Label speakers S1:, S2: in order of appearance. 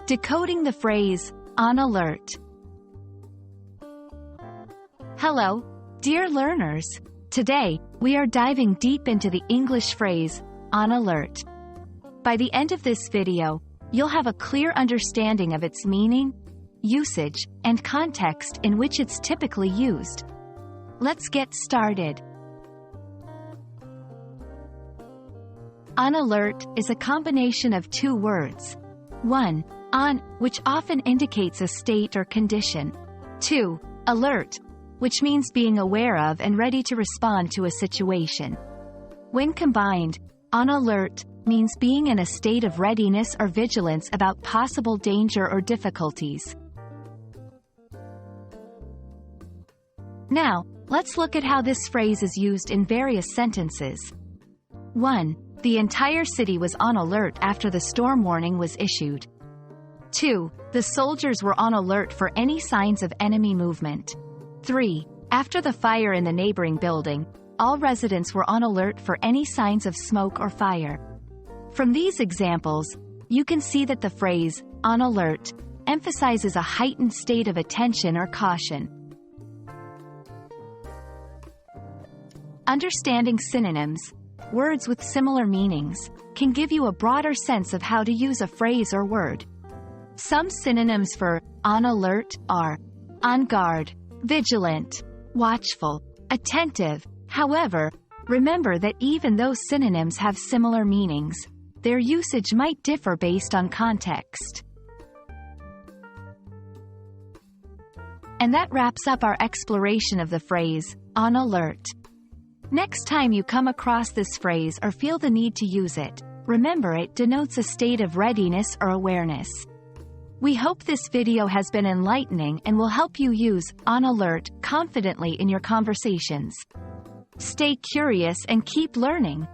S1: Decoding the phrase, on alert. Hello, dear learners. Today, we are diving deep into the English phrase, on alert. By the end of this video, you'll have a clear understanding of its meaning, usage, and context in which it's typically used. Let's get started. On alert is a combination of two words. 1. On, which often indicates a state or condition. 2. Alert, which means being aware of and ready to respond to a situation. When combined, on alert means being in a state of readiness or vigilance about possible danger or difficulties. Now, let's look at how this phrase is used in various sentences. 1. The entire city was on alert after the storm warning was issued. 2. The soldiers were on alert for any signs of enemy movement. 3. After the fire in the neighboring building, all residents were on alert for any signs of smoke or fire. From these examples, you can see that the phrase, on alert, emphasizes a heightened state of attention or caution. Understanding synonyms, words with similar meanings, can give you a broader sense of how to use a phrase or word. Some synonyms for on alert are on guard, vigilant, watchful, attentive. However, remember that even though synonyms have similar meanings, their usage might differ based on context. And that wraps up our exploration of the phrase, on alert. Next time you come across this phrase or feel the need to use it, remember it denotes a state of readiness or awareness. We hope this video has been enlightening and will help you use on alert confidently in your conversations. Stay curious and keep learning.